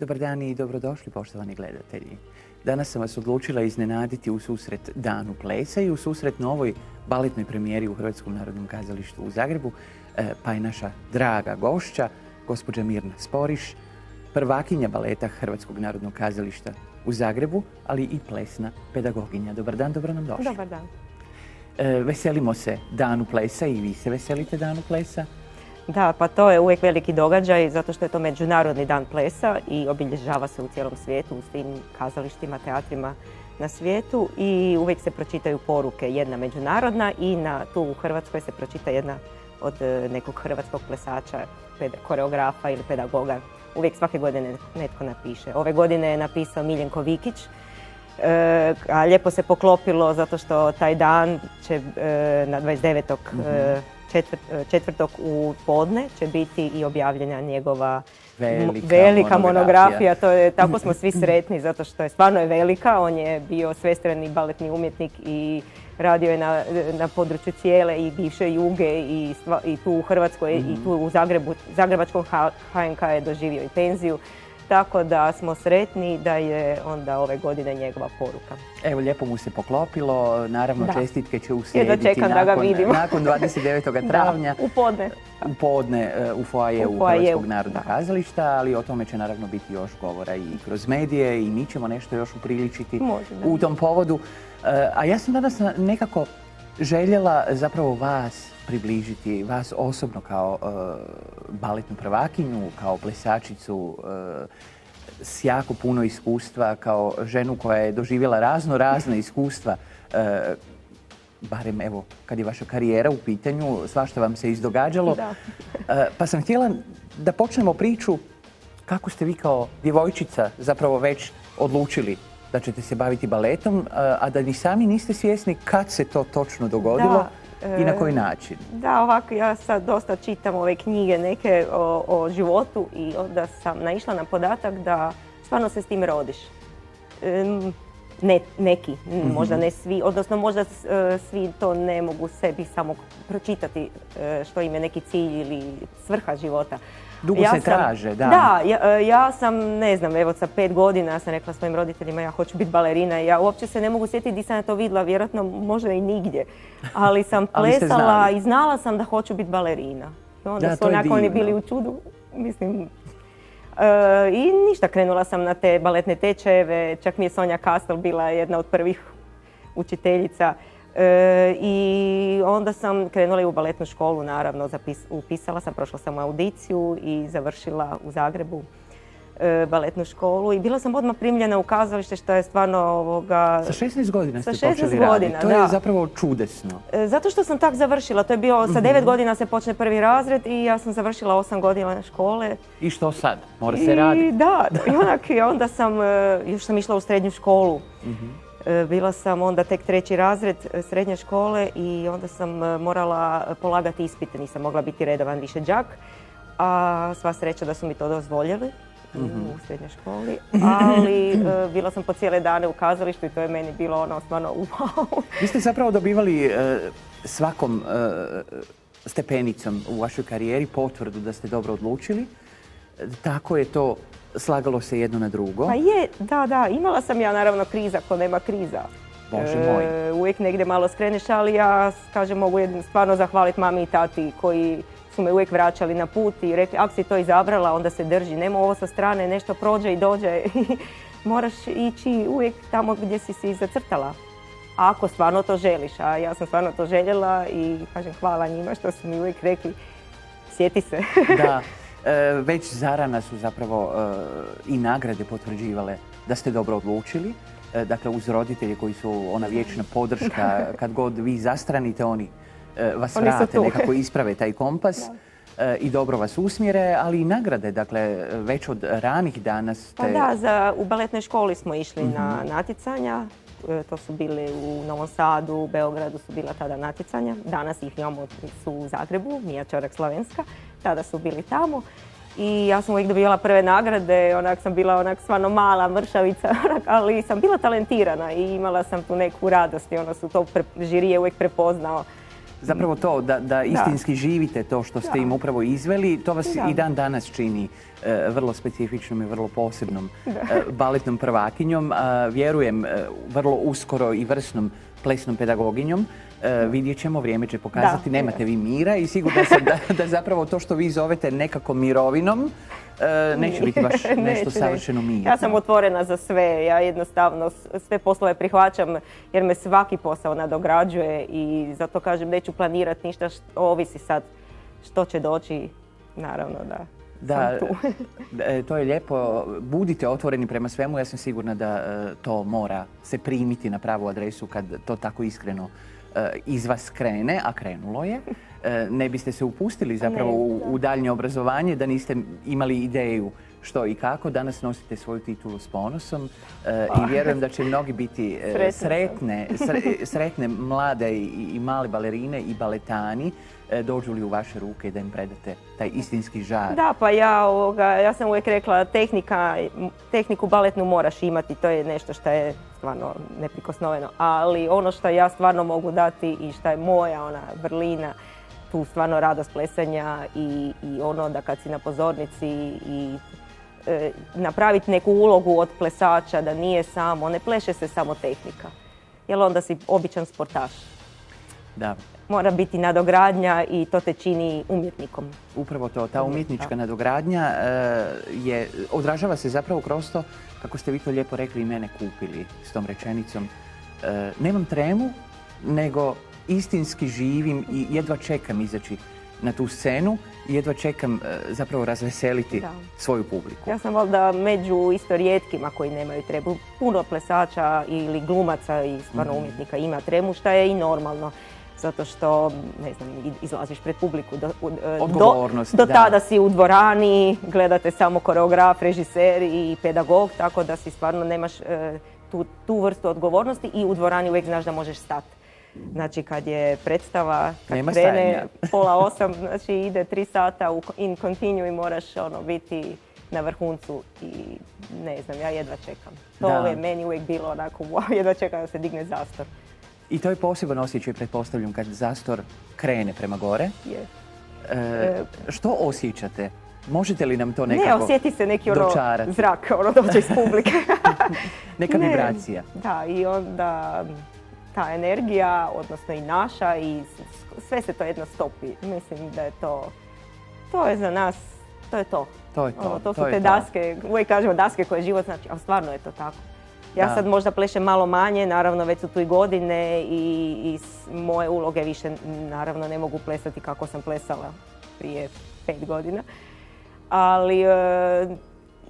Dobar dan i dobrodošli, poštovani gledatelji. Danas sam vas odlučila iznenaditi u susret Danu plesa i u susret novoj baletnoj premijeri u Hrvatskom narodnom kazalištu u Zagrebu, pa je naša draga gošća, gospođa Mirna Sporiš, prvakinja baleta Hrvatskog narodnog kazališta u Zagrebu, ali i plesna pedagoginja. Dobar dan, dobro nam došli. Dobar dan. Veselimo se Danu plesa i vi se veselite Danu plesa. Da, pa to je uvijek veliki događaj zato što je to Međunarodni dan plesa i obilježava se u cijelom svijetu, u svim kazalištima, teatrima na svijetu i uvijek se pročitaju poruke, jedna međunarodna i tu u Hrvatskoj se pročita jedna od nekog hrvatskog plesača, koreografa ili pedagoga. Uvijek svake godine netko napiše. Ove godine je napisao Miljenko Vikić, a lijepo se poklopilo zato što taj dan će na 29. četvrtog u podne će biti i objavljena njegova velika monografija. Tako smo svi sretni zato što je stvarno velika. On je bio svestrani baletni umjetnik i radio je na području cijele i bivše Juge i tu u Hrvatskoj i tu u Zagrebu. Zagrebačkom HNK je doživio i penziju. Tako da smo sretni da je onda ove godine njegova poruka. Evo, lijepo mu se poklopilo. Naravno, čestitke će uslijediti nakon 29. travnja. U podne. U podne u foajeu Hrvatskog narodnog kazališta, ali o tome će naravno biti još govora i kroz medije i mi ćemo nešto još upriličiti u tom povodu. A ja sam danas nekako željela zapravo vas približiti, vas osobno kao baletnu prvakinju, kao plesačicu s jako puno iskustva, kao ženu koja je doživjela razna iskustva, barem evo kad je vaša karijera u pitanju, svašta vam se izdogađalo. Pa sam htjela da počnemo priču kako ste vi kao djevojčica zapravo već odlučili da ćete se baviti baletom, a da ni sami niste svjesni kad se to točno dogodilo. I na koji način? Da, ovako, ja sad dosta čitam ove knjige neke o životu i onda sam naišla na podatak da stvarno se s tim rodiš. Neki, možda ne svi, odnosno možda svi to ne mogu sebi samo pročitati što im je neki cilj ili svrha života. Dugo se traže, da. Da, ja sam, ne znam, evo sa 5 godina sam rekla svojim roditeljima ja hoću biti balerina. Ja uopće se ne mogu sjetiti gdje sam ja to vidjela, vjerojatno možda i nigdje. Ali sam plesala i znala sam da hoću biti balerina. I onda su onako oni bili u čudu, mislim. I ništa, krenula sam na te baletne tečajeve, čak mi je Sonja Kastel bila jedna od prvih učiteljica. I onda sam krenula i u baletnu školu, naravno, upisala sam, prošla sam audiciju i završila u Zagrebu baletnu školu i bila sam odmah primljena u kazalište što je stvarno Sa 16 godina ste počeli raditi, to je zapravo čudesno. Zato što sam tak završila, to je bio sa 9 godina se počne prvi razred i ja sam završila 8 godina škole. I što sad? Mora se raditi? Da, i onda sam, još sam išla u srednju školu. Bila sam onda tek 3. razred srednje škole i onda sam morala polagati ispite, nisam mogla biti redovan više đak, a sva sreća da su mi to dozvoljeli u srednjoj školi, ali bila sam po cijele dane u kazalištu i to je meni bilo ono stvarno wow. Vi ste zapravo dobivali svakom stepenicom u vašoj karijeri potvrdu da ste dobro odlučili, tako je to slagalo se jedno na drugo. Pa je, da, imala sam ja naravno kriza ko nema kriza. Bože moj. Uvijek negdje malo skreneš, ali ja kažem mogu stvarno zahvaliti mami i tati koji su me uvijek vraćali na put i rekli ako si to izabrala onda se drži, nema ovo sa strane, nešto prođe i dođe. Moraš ići uvijek tamo gdje si zacrtala. Ako stvarno to želiš, a ja sam stvarno to željela i kažem hvala njima što su mi uvijek rekli sjeti se. Da. Već zarana su zapravo i nagrade potvrđivale da ste dobro odlučili. Dakle, uz roditelje koji su ona vječna podrška, kad god vi zastranite, oni vas vrate, nekako isprave taj kompas i dobro vas usmjere, ali i nagrade, dakle, već od ranih dana ste... Pa da, u baletnoj školi smo išli na natjecanja. To su bili u Novom Sadu, u Beogradu su bila tada natjecanja. Danas ih imamo su u Zagrebu, Mija Čorak Slavenska. Tada su bili tamo. I ja sam uvijek dobivala prve nagrade, onak sam bila stvarno mala mršavica, ali sam bila talentirana i imala sam tu neku radost i ono su to žiri je uvijek prepoznao. Zapravo to, da istinski živite to što ste im upravo izveli, to vas i dan danas čini vrlo specifičnom i vrlo posebnom baletnom prvakinjom. Vjerujem vrlo uskoro i vrsnom plesnom pedagoginjom. Vidjet ćemo, vrijeme će pokazati, nemate vi mira i sigurno sam da zapravo to što vi zovete nekako mirovinom neće biti baš nešto savršeno mirno. Ja sam otvorena za sve, ja jednostavno sve poslove prihvaćam jer me svaki posao nadograđuje i zato kažem neću planirati ništa, ovisi sad što će doći, naravno da sam tu. To je lijepo, budite otvoreni prema svemu, ja sam sigurna da to mora se primiti na pravu adresu kad to tako iskreno iz vas krene, a krenulo je. Ne biste se upustili zapravo u daljnje obrazovanje da niste imali ideju što i kako. Danas nosite svoju titulu s ponosom i vjerujem da će mnogi biti sretne mlade i male balerine i baletani dođu li u vaše ruke da im predate taj istinski žar. Da, pa ja sam uvijek rekla tehniku baletnu moraš imati, to je nešto što je stvarno neprikosnoveno, ali ono što ja stvarno mogu dati i što je moja ona vrlina, tu stvarno radost plesanja i ono da kad si na pozornici i napraviti neku ulogu od plesača, da nije samo, ne pleše se samo tehnika, jer onda si običan sportaš. Da. Mora biti nadogradnja i to te čini umjetnikom. Upravo to, ta umjetnička nadogradnja odražava se zapravo kroz to, kako ste vi to lijepo rekli, i mene kupili s tom rečenicom. Nemam tremu, nego istinski živim i jedva čekam izaći na tu scenu i jedva čekam zapravo razveseliti svoju publiku. Ja sam valjda među isto rijetkima koji nemaju tremu. Puno plesača ili glumaca i stvarno umjetnika ima tremu, što je i normalno. Zato što, ne znam, izlaziš pred publiku. Odgovornost, do tada si u dvorani, gledate samo koreograf, režiser i pedagog, tako da si stvarno nemaš tu vrstu odgovornosti i u dvorani uvijek znaš da možeš stati. Znači kad je predstava, kad krene 7:30, znači ide 3 sata in continue i moraš biti na vrhuncu i ne znam, ja jedva čekam. To je meni uvijek bilo onako, wow, jedva čekam da se digne zastor. I to je poseban osjećaj, pretpostavljam, kad zastor krene prema gore. Što osjećate? Možete li nam to nekako dočarati? Ne, osjeti se neki zrak, dođe iz publike. Neka vibracija. Da, i onda ta energija, odnosno i naša, i sve se to jedno stopi. Mislim da je to je za nas, to je to. To su te daske, uvijek kažemo daske koje život znači, ali stvarno je to tako. Ja sad možda plešem malo manje, naravno već su tu i godine i moje uloge više naravno ne mogu plesati kako sam plesala prije 5 godina. Ali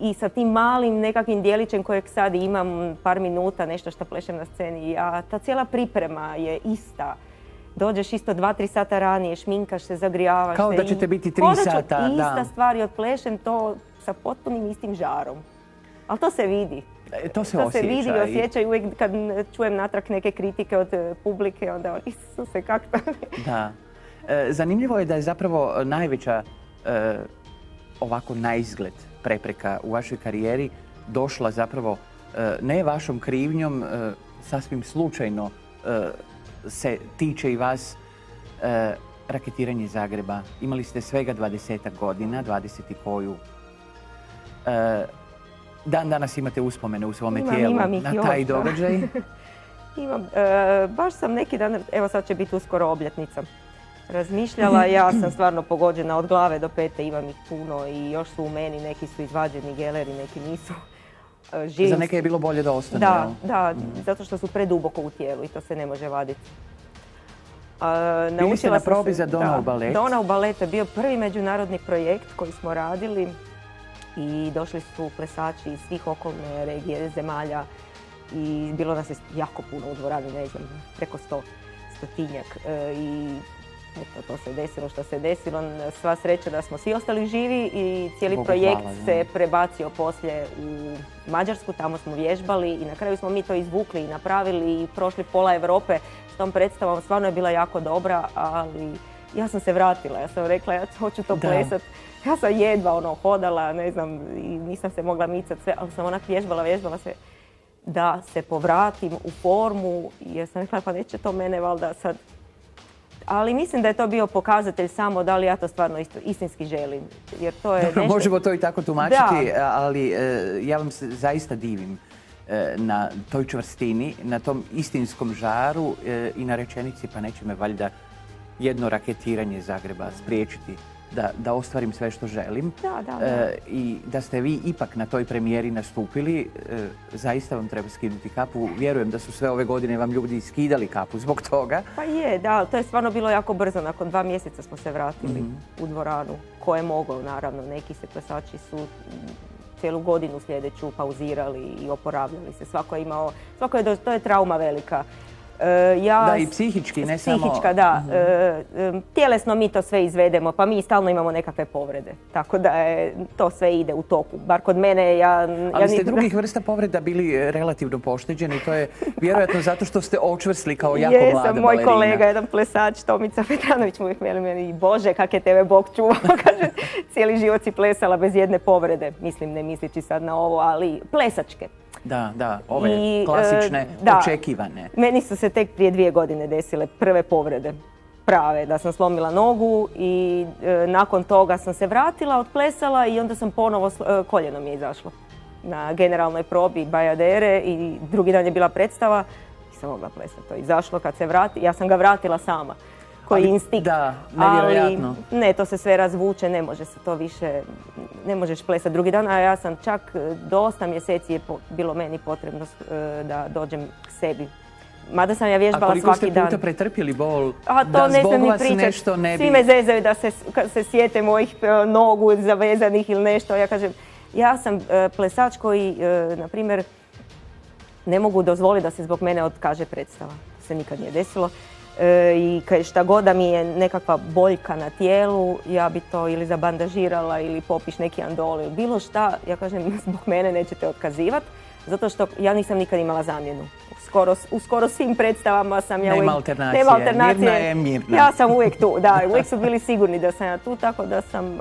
i sa tim malim nekakvim dijelićem kojeg sad imam par minuta, nešto što plešem na sceni, ta cijela priprema je ista. Dođeš isto 2-3 sata ranije, šminkaš se, zagrijavaš se. Kao da ćete biti 3 sata. Ista stvar i odplešem to sa potpunim istim žarom. Ali to se vidi. To se vidi i osjeća i uvijek kad čujem natrag neke kritike od publike, onda Isuse, kako to je? Da. Zanimljivo je da je zapravo najveća ovako naizgled prepreka u vašoj karijeri došla zapravo ne vašom krivnjom, sasvim slučajno se tiče i vas raketiranje Zagreba. Imali ste svega 20-ak godina, 20 i koju. Dan danas imate uspomene u svome tijelu na taj događaj? Imam. Baš sam neki dan, evo sad će biti uskoro obljetnica, razmišljala. Ja sam stvarno pogođena od glave do pete, imam ih puno i još su u meni, neki su izvađeni geleri, neki nisu. Za neke je bilo bolje da ostane? Da, zato što su preduboko u tijelu i to se ne može vaditi. Bili ste na probi za Donau balet? Donau balet je bio prvi međunarodni projekt koji smo radili i došli su plesači iz svih okolne regije, zemalja i bilo nas je jako puno u dvorani, ne znam, preko 100-tinjak. I eto, to se desilo što se desilo. Sva sreća da smo svi ostali živi i cijeli projekt se prebacio poslije u Mađarsku, tamo smo vježbali i na kraju smo mi to izvukli i napravili i prošli pola Europe s tom predstavom. Stvarno je bila jako dobra, ali ja sam se vratila, ja sam rekla ja hoću to plesat. Ja sam jedva hodala, ne znam, i nisam se mogla micati sve, ali sam onak vježbala se da se povratim u formu jer sam rekla pa neće to mene valjda sad. Ali mislim da je to bio pokazatelj samo da li ja to stvarno istinski želim. Jer to je nešto... Možemo to i tako tumačiti, ali ja vam se zaista divim na toj čvrstini, na tom istinskom žaru i na rečenici pa neće me valjda jedno raketiranje Zagreba spriječiti da ostvarim sve što želim. I da ste vi ipak na toj premijeri nastupili, zaista vam treba skinuti kapu. Vjerujem da su sve ove godine vam ljudi skidali kapu zbog toga. Pa je, da, to je stvarno bilo jako brzo. Nakon 2 mjeseca smo se vratili u dvoranu. Ko je mogao, naravno. Neki se plesači su cijelu godinu sljedeću pauzirali i oporavljali se. To je trauma velika. Da, i psihički, ne samo... Psihička, da. Tjelesno mi to sve izvedemo, pa mi stalno imamo nekakve povrede. Tako da to sve ide u toku. Bar kod mene, Ali ste drugih vrsta povreda bili relativno pošteđeni. To je vjerojatno zato što ste očvrsli kao jako mlada balerina. Moj kolega, jedan plesač, Tomica Petranović, mu uvijek veli meni, Bože, kak je tebe Bog čuvao. Kaže, cijeli život si plesala bez jedne povrede. Mislim, ne mislići sad na ovo, ali plesačke. Da, ove klasične, očekivane. Meni su se tek prije 2 godine desile prve povrede. Prave, da sam slomila nogu i nakon toga sam se vratila, otplesala i onda sam ponovo, koljeno mi je izašlo na generalnoj probi Bajadere i drugi dan je bila predstava. Nisam mogla plesati, to je izašlo kad se vrati, ja sam ga vratila sama. Koji instinkt. Da, nevjerojatno. Ali ne, to se sve razvuče, ne može se to više, ne možeš plesati drugi dan, a ja sam čak dosta mjeseci je bilo meni potrebno da dođem k sebi. Mada sam ja vježbala svaki dan. A koliko ste puta pretrpjeli bol? To ne znam ni pričati. Svi me zezaju da se sjete mojih nogu zavezanih ili nešto. Ja kažem, ja sam plesač koji, na primjer, ne mogu dozvoliti da se zbog mene otkaže predstava. To se nikad nije desilo. I šta god da mi je nekakva boljka na tijelu, ja bi to ili zabandažirala ili popiš neki andol ili bilo šta. Ja kažem, zbog mene nećete otkazivati, zato što ja nisam nikad imala zamjenu. U skoro svim predstavama sam ja uvijek... Nema alternacije. Mirna je mirna. Ja sam uvijek tu, da. Uvijek su bili sigurni da sam ja tu, tako da sam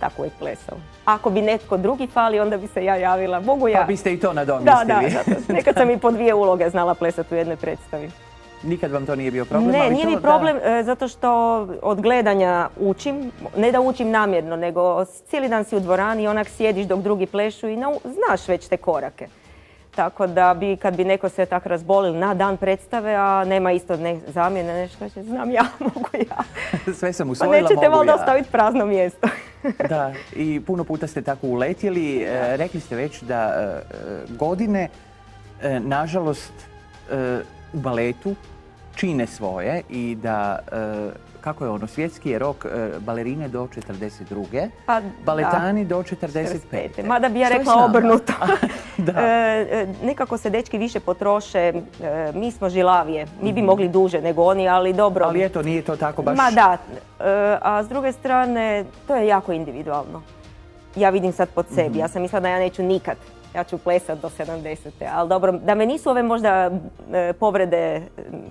tako uvijek plesala. Ako bi netko drugi fali, onda bi se ja javila. Mogu ja. Pa biste i to nadomjestili. Da. Nekad sam i po 2 uloge znala plesati u jednoj predstavi. Nikad vam to nije bio problem? Ne, nije mi problem zato što od gledanja učim. Ne da učim namjerno, nego cijeli dan si u dvorani i onak sjediš dok drugi plešu i znaš već te korake. Tako da kad bi neko se tako razbolil na dan predstave, a nema isto zamjene, nešto kaže, znam ja, mogu ja. Sve sam usvojila, mogu ja. Pa nećete valjda ostaviti prazno mjesto. Da, i puno puta ste tako uletjeli. Rekli ste već da godine, nažalost, u baletu čine svoje i da, kako je ono, svjetski je rok balerine do 42. Baletani do 45. Mada bi ja rekla obrnuto. Nekako se dečki više potroše, mi smo žilavije, mi bi mogli duže nego oni, ali dobro. Ali eto, nije to tako baš... Ma da, a s druge strane, to je jako individualno. Ja vidim sad pod sebi, ja sam mislila da ja neću nikad. Ja ću plesati do 70. Ali dobro, da me nisu ove možda povrede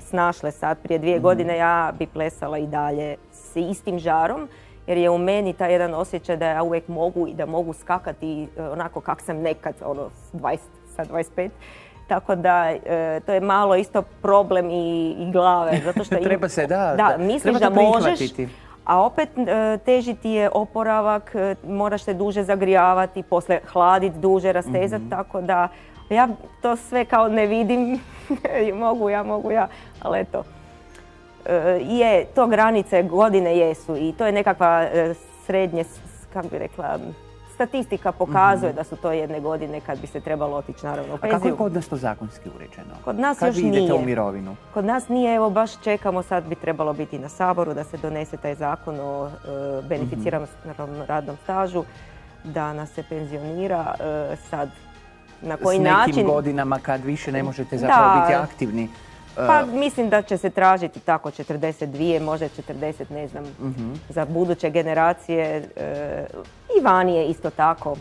snašle sad prije 2 godine, ja bi plesala i dalje s istim žarom. Jer je u meni taj jedan osjećaj da ja uvijek mogu i da mogu skakati onako kak sam nekad, sa 25. Tako da to je malo isto problem i glave. Zato što treba se, misliš da možeš. A opet teži ti je oporavak, moraš se duže zagrijavati, posle hladiti duže, rastezati, tako da ja to sve kao ne vidim, mogu ja, ali eto. To granice godine jesu i to je nekakva srednje, kako bi rekla, statistika pokazuje da su to jedne godine kad bi se trebalo otići naravno u penziju. A kako je kod nas to zakonski uređeno? Kod nas kad još nije. Kad vi idete u mirovinu? Kod nas nije, evo baš čekamo, sad bi trebalo biti na Saboru da se donese taj zakon o beneficiranom radnom stažu, da nas se penzionira sad. Na koji način? S nekim godinama kad više ne možete zapravo biti aktivni. Pa mislim da će se tražiti tako 42, možda 40, ne znam, za buduće generacije. I vani je isto tako.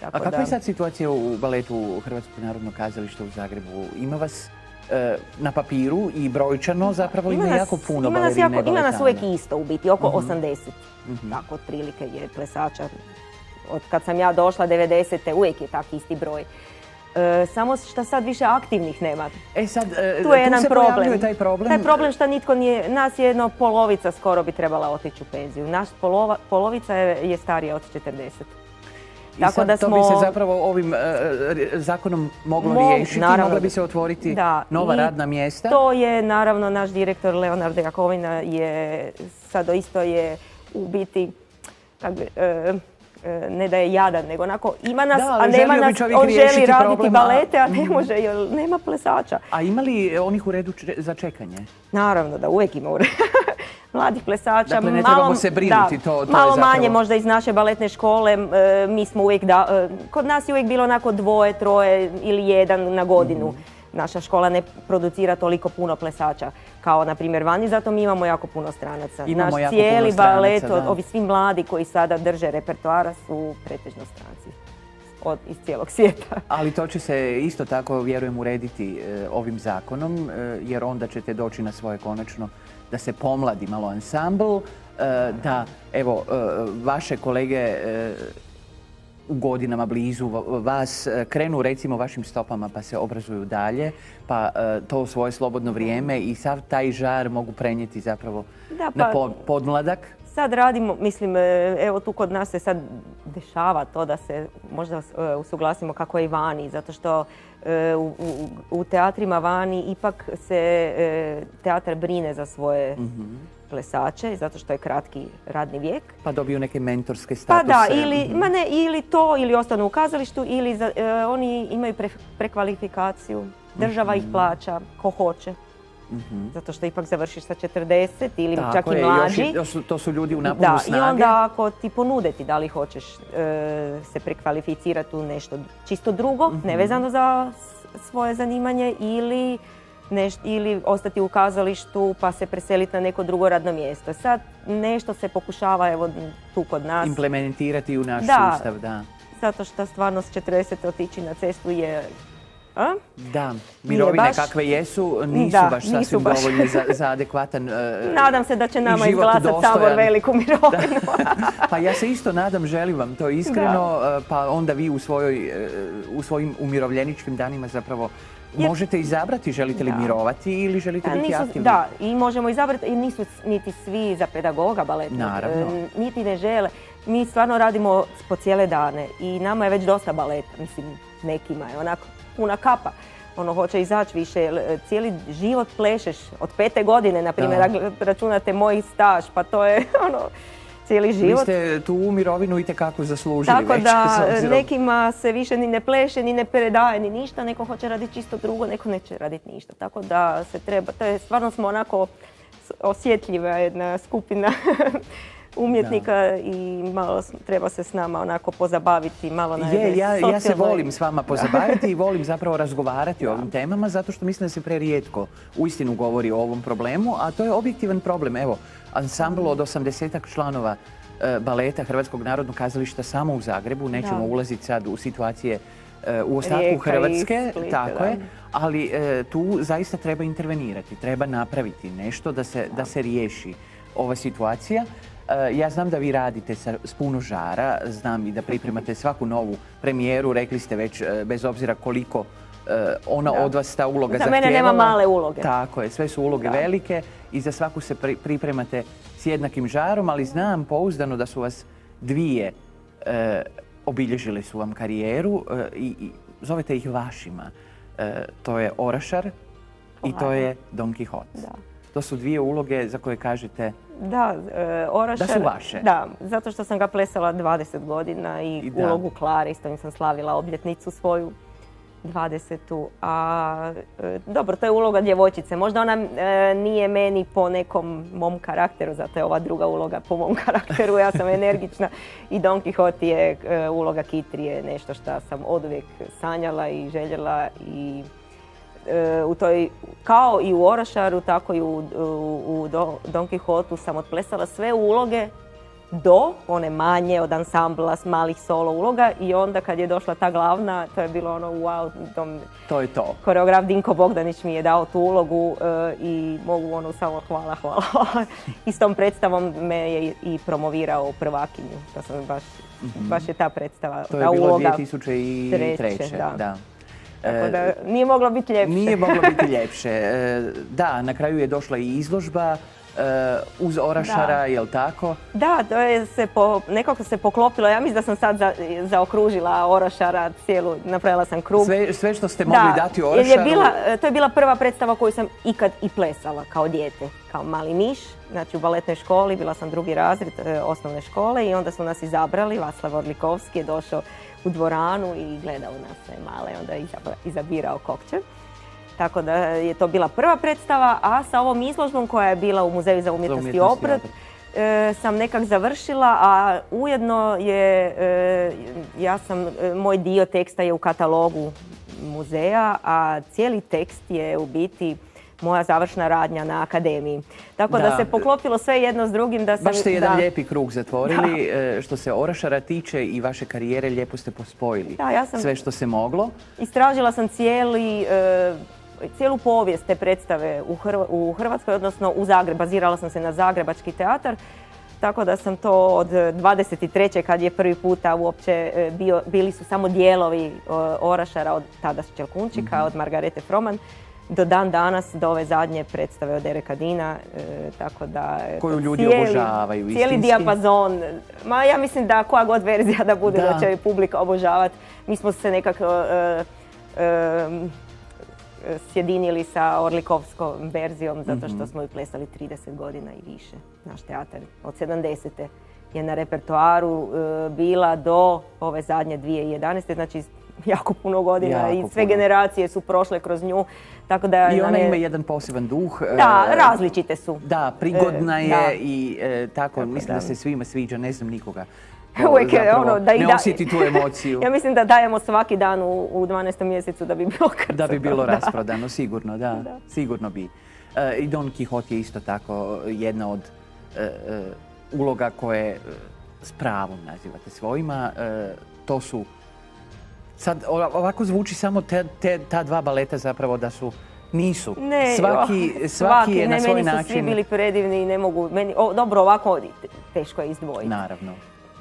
A kakva je sad situacija u baletu Hrvatskog narodnog kazališta u Zagrebu? Ima vas na papiru i brojčano zapravo ima jako puno balerina i baletana? Ima nas uvijek isto u biti, oko 80. Tako otprilike je plesača. Od kad sam ja došla 90. uvijek je tak isti broj. Samo što sad više aktivnih nema. Sad, tu je jedan problem. Taj problem. Taj problem što nitko nije, nas je jedno polovica skoro bi trebala otići u penziju. Naš polovica je starija od 40. I sad to bi se zapravo ovim zakonom moglo riješiti, mogla bi se otvoriti nova radna mjesta. To je naravno naš direktor Leonard Jakovina je sad isto je u biti ne da je jadan, nego onako ima nas, a nema nas, on želi raditi balete, a ne može jer nema plesača. A ima li onih u redu za čekanje? Naravno da uvijek ima u redu. Mladih plesača, dakle, ne trebamo se brinuti, to je malo zapravo manje možda iz naše baletne škole, mi smo uvijek, kod nas je uvijek bilo onako 2, 3 ili 1 na godinu. Naša škola ne producira toliko puno plesača kao na primjer vani, zato mi imamo jako puno stranaca. Naš cijeli balet, ovi svi mladi koji sada drže repertoara su pretežno stranci iz cijelog svijeta. Ali to će se isto tako, vjerujem, urediti ovim zakonom, jer onda ćete doći na svoje konačno da se pomladi malo ansambl, da evo vaše kolege u godinama blizu vas krenu recimo vašim stopama pa se obrazuju dalje, pa to u svoje slobodno vrijeme i sav taj žar mogu prenijeti zapravo na podmladak. Sad radimo, mislim, evo tu kod nas se sad dešava to da se možda usuglasimo kako je i vani, zato što u teatrima vani ipak se teatar brine za svoje plesače, zato što je kratki radni vijek. Pa dobiju neke mentorske statuse. Pa da, ili to, ili ostanu u kazalištu, ili oni imaju prekvalifikaciju, država ih plaća, ko hoće. Zato što ipak završiš sa 40 ili čak i mlađi. To su ljudi u naponu snage. I onda ako ti ponudeti da li hoćeš se prekvalificirati u nešto čisto drugo, nevezano za svoje zanimanje, ili ostati u kazalištu pa se preseliti na neko drugo radno mjesto. Sad nešto se pokušava evo tu kod nas implementirati u naš sustav, da. Zato što stvarno s 40 otići na cestu je... Da, mirovine kakve jesu nisu baš sasvim dovoljne za adekvatan nadam se da će nama izglasati Sabor veliku mirovinu. Pa ja se isto nadam, želim vam to iskreno, pa onda vi u svojim umirovljeničkim danima zapravo možete izabrati želite li mirovati ili želite biti aktivni. Da, i možemo izabrati, i nisu niti svi za pedagoga baletnog, niti ne žele. Mi stvarno radimo po cijele dane i nama je već dosta baleta, mislim nekima je onako puna kapa. Hoće izaći više, cijeli život plešeš od 5. godine, na primjer, računate moj staž, pa to je cijeli život. Vi ste tu mirovinu itekako zaslužili već. Tako da nekima se više ni ne pleše, ni ne predaje, ni ništa, neko hoće raditi čisto drugo, neko neće raditi ništa. Tako da se treba, stvarno smo onako osjetljiva jedna skupina umjetnika i malo treba se s nama onako pozabaviti, malo na ja se volim s vama pozabaviti i volim zapravo razgovarati o ovim temama zato što mislim da se prerijetko uistinu govori o ovom problemu, a to je objektivan problem. Evo, ansambl od 80-ak članova baleta Hrvatskog narodnog kazališta samo u Zagrebu, nećemo ulaziti sad u situacije u ostatku Hrvatske, tako je, ali tu zaista treba intervenirati, treba napraviti nešto da se riješi ova situacija. Ja znam da vi radite s puno žara, znam i da pripremate svaku novu premijeru, rekli ste već, bez obzira koliko ona od vas ta uloga zahtijevala. Za mene nema male uloge. Tako je, sve su uloge velike i za svaku se pripremate s jednakim žarom, ali znam pouzdano da su vas dvije obilježile su vam karijeru i zovete ih vašima. To je Orašar i to je Don Quixote. To su dvije uloge za koje kažete Orašar, da su vaše. Da, zato što sam ga plesala 20 godina i ulogu Klare, isto mi sam slavila obljetnicu svoju 20. A dobro, to je uloga djevojčice. Možda ona nije meni po nekom mom karakteru, zato je ova druga uloga po mom karakteru. Ja sam energična i Don Quixote je uloga Kitrije, nešto što sam oduvijek sanjala i željela i u toj, kao i u Orašaru, tako i u Don Quixotu sam otplesala sve uloge do one manje od ansambla, malih solo uloga i onda kad je došla ta glavna, to je bilo ono wow. To je to. Koreograf Dinko Bogdanić mi je dao tu ulogu i mogu samo hvala. I s tom predstavom me je i promovirao u prvakinju. To sam baš je ta predstava, ta uloga. To je bilo 2003. Da. Tako da nije moglo biti ljepše. Nije moglo biti ljepše. Da, na kraju je došla i izložba uz Orašara, je li tako? Da, to je nekako se poklopilo. Ja mislim da sam sad zaokružila Orašara cijelu, napravila sam krug. Sve što ste mogli dati Orašaru. To je bila prva predstava koju sam ikad i plesala kao dijete, kao mali miš. Znači u baletnoj školi, bila sam 2. razred osnovne škole i onda su nas izabrali. Vaslav Orlikovski je došao u dvoranu i gledao nas sve male, onda je izabirao Kokčev. Tako da je to bila prva predstava, a sa ovom izložbom koja je bila u Muzeju za umjetnost i obrt sam nekak završila, a ujedno moj dio teksta je u katalogu muzeja, a cijeli tekst je u biti moja završna radnja na akademiji. Tako da se poklopilo sve jedno s drugim. Baš ste jedan lijepi krug zatvorili. Što se Orašara tiče i vaše karijere, lijepo ste pospojili sve što se moglo. Istražila sam cijelu povijest te predstave u Hrvatskoj, odnosno u Zagrebu. Bazirala sam se na Zagrebački teatar, tako da sam to od 23. kad je prvi puta uopće bili su samo dijelovi Orašara od tada Čelkunčika, od Margarete Froman, do dan danas, do ove zadnje predstave od Ereka Dina, tako da... Koju ljudi obožavaju, istinski. Cijeli dijapazon. Ja mislim da koja god verzija da bude, da će publika obožavati. Mi smo se nekako sjedinili sa Orlikovskom verzijom, zato što smo ju plesali 30 godina i više. Naš teatar od 70. je na repertoaru bila do ove zadnje 2011. Znači jako puno godina i sve generacije su prošle kroz nju. Tako da i ona ima jedan poseban duh. Da, različite su. Da, prigodna je i tako, mislim da se svima sviđa, ne znam nikoga. Uvijek je ono da ne osjeti tu emociju. Ja mislim da dajemo svaki dan u 12. mjesecu da bi bilo krcano. Da bi bilo rasprodano, sigurno, da. Sigurno bi. I Don Quixote je isto tako jedna od uloga koje s pravom nazivate svojima. To su, sad ovako zvuči samo ta dva baleta zapravo da su, nisu. Ne, svaki je na svoj način. Meni su svi bili predivni i ne mogu, dobro ovako teško je izdvojiti. Naravno.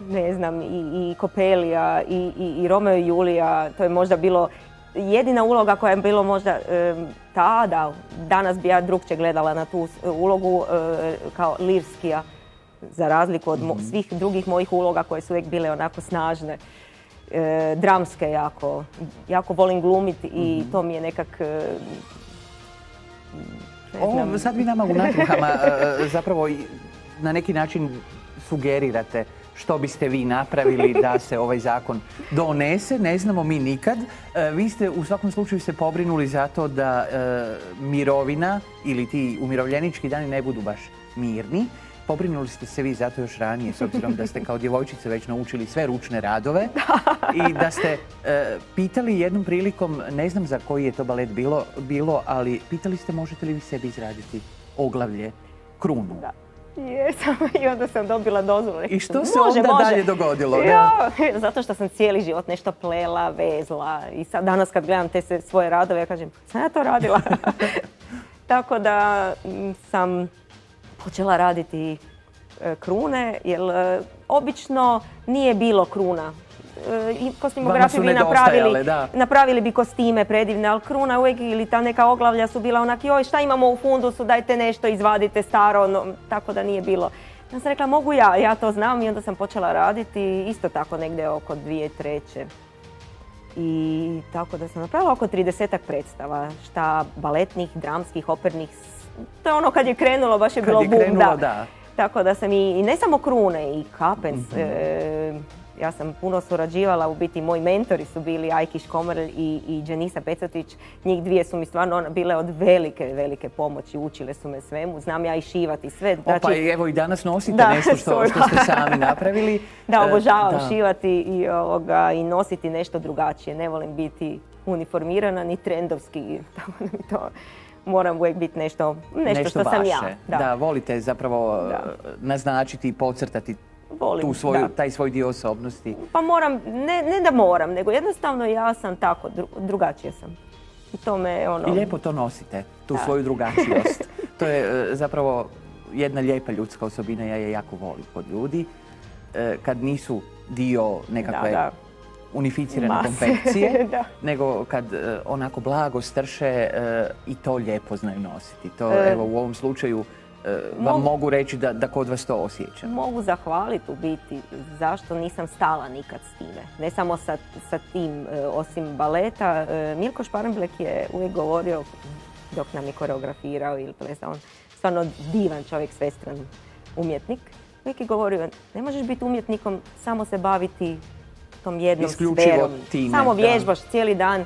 Ne znam, i Kopelija, i Romeo i Julija, to je možda bilo jedina uloga koja je bilo možda tada, danas bi ja drukčije gledala na tu ulogu kao Lirskija, za razliku od svih drugih mojih uloga koje su uvijek bile onako snažne, dramske jako volim glumiti i to mi je nekak... Sad vi nama u natruhama zapravo na neki način sugerirate što biste vi napravili da se ovaj zakon donese, ne znamo mi nikad. Vi ste u svakom slučaju se pobrinuli za to da mirovina ili ti umirovljenički dani ne budu baš mirni. Pobrinuli ste se vi zato još ranije, s obzirom da ste kao djevojčice već naučili sve ručne radove i da ste pitali jednom prilikom, ne znam za koji je to balet bilo, ali pitali ste možete li vi sebi izraditi oglavlje, krunu. Jesam, i onda sam dobila dozvolu. I što se onda dalje dogodilo? Zato što sam cijeli život nešto plela, vezla i sad danas kad gledam te svoje radove ja kažem, sam ja to radila? Tako da sam počela raditi krune, jer obično nije bilo kruna. Kostimografiju bi napravili bi kostime predivne, ali kruna uvijek ili ta neka oglavlja su bila onak, joj šta imamo u fundusu, dajte nešto, izvadite staro, tako da nije bilo. Ja sam rekla, mogu ja to znam i onda sam počela raditi isto tako negdje oko 2003. I tako da sam napravila oko 30-ak predstava, šta baletnih, dramskih, opernih, to je ono kad je krenulo, baš je bilo bum, da. Tako da sam i ne samo krune, i Kapens, ja sam puno surađivala, u biti moji mentori su bili Ajki Škomerl i Dženisa Pecotić. Njih dvije su mi stvarno bile od velike pomoći, učile su me svemu. Znam ja i šivati sve. Pa evo i danas nosite nešto što ste sami napravili. Da, obožavam šivati i nositi nešto drugačije. Ne volim biti uniformirana ni trendovski. Moram uvijek biti nešto što sam ja. Da, volite zapravo naznačiti i podcrtati taj svoj dio osobnosti. Pa moram, ne da moram, nego jednostavno ja sam tako, drugačija sam. I lijepo to nosite, tu svoju drugačijost. To je zapravo jedna lijepa ljudska osobina, ja je jako volim kod ljudi. Kad nisu dio nekakve unificirane konfekcije, nego kad onako blago strše i to lijepo znaju nositi. To, evo, u ovom slučaju vam mogu reći da kod vas to osjećam. Mogu zahvaliti u biti zašto nisam stala nikad s time. Ne samo sa tim, osim baleta. Milko Šparenblek je uvijek govorio, dok nam je koreografirao ili plesao, on stvarno divan čovjek, svestran umjetnik. Uvijek je govorio, ne možeš biti umjetnikom, samo se baviti tom jednom sferom. Samo vježbaš cijeli dan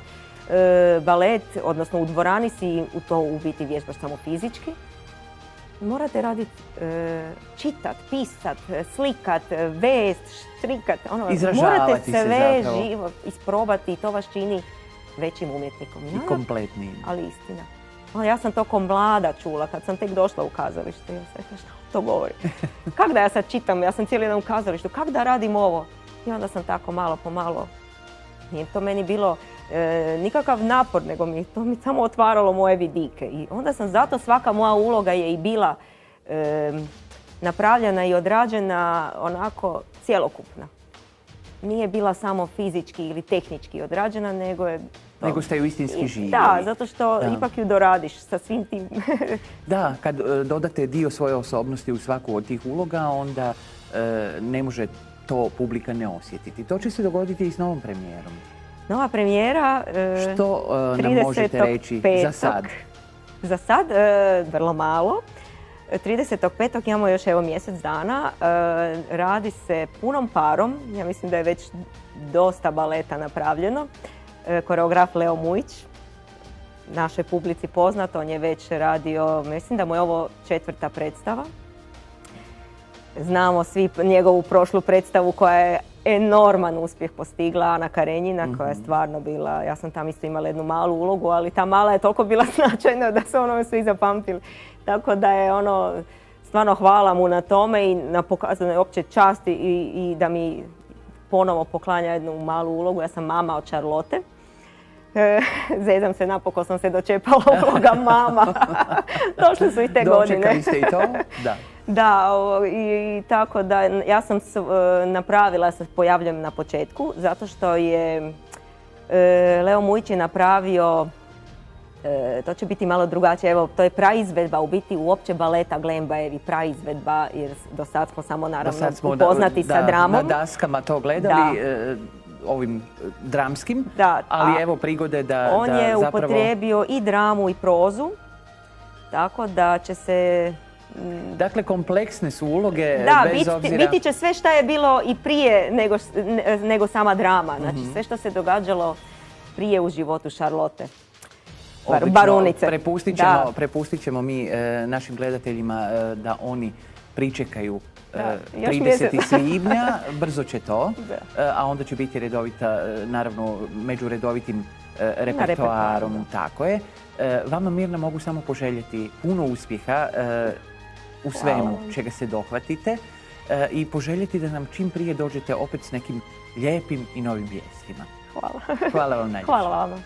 balet, odnosno u dvorani si u to u biti vježbaš samo fizički. Morate raditi, čitat, pisat, slikat, vest, štrikat. Izražavati se sve živo isprobati i to vas čini većim umjetnikom. I kompletnijim. Ali istina. Ja sam to ko mlada čula kad sam tek došla u kazalište. Ja sam rekla, što to govori? Kak da ja sad čitam, ja sam cijeli dan u kazalištu, kak da radim ovo? I onda sam tako malo po malo, nije to meni bilo nikakav napor, nego to mi samo otvaralo moje vidike. I onda sam zato, svaka moja uloga je i bila napravljena i odrađena onako cjelokupna. Nije bila samo fizički ili tehnički odrađena, nego je... Nego ste ju istinski živjeli. Da, zato što ipak ju doradiš sa svim tim. Da, kad dodate dio svoje osobnosti u svaku od tih uloga, onda ne može to publika ne osjetiti. To će se dogoditi i s novom premijerom. Nova premijera... Što nam možete reći za sad? Za sad, vrlo malo. 35.5. imamo još evo mjesec dana. Radi se punom parom. Ja mislim da je već dosta baleta napravljeno. Koreograf Leo Mujić, našoj publici poznat, on je već radio, mislim da mu je ovo 4. predstava. Znamo svi njegovu prošlu predstavu koja je enorman uspjeh postigla, Ana Karenjina, koja je stvarno bila, ja sam tam isto imala jednu malu ulogu, ali ta mala je toliko bila značajna da su ono svi zapamtili. Tako da je ono, stvarno hvala mu na tome i na pokazanoj opće časti i da mi ponovo poklanja jednu malu ulogu. Ja sam mama od Charlotte. Zezam se, napokon sam se dočepala uloga mama. Došle su i te godine. Dočekali ste i to? Da. Da, i tako da ja sam napravila, ja se pojavljam na početku, zato što je Leo Mujić je napravio, to će biti malo drugačije, evo, to je praizvedba u biti uopće baleta Glembajevi, praizvedba, jer do sad smo samo naravno upoznati sa dramom. Na daskama to gledali, ovim dramskim, ali evo prigode da on je upotrijebio i dramu i prozu, tako da će se... Dakle, kompleksne su uloge, bez obzira... biti će sve što je bilo i prije nego sama drama. Znači, sve što se događalo prije u životu Charlotte. Barunice. Prepustit ćemo mi našim gledateljima da oni pričekaju 30. svibnja, brzo će to, a onda će biti redovita, naravno među redovitim repertoarom, tako je. Vama, Mirna, mogu samo poželjeti puno uspjeha u svemu čega se dohvatite i poželjeti da nam čim prije dođete opet s nekim lijepim i novim vijestima. Hvala. Hvala vam najljepše. Hvala vama.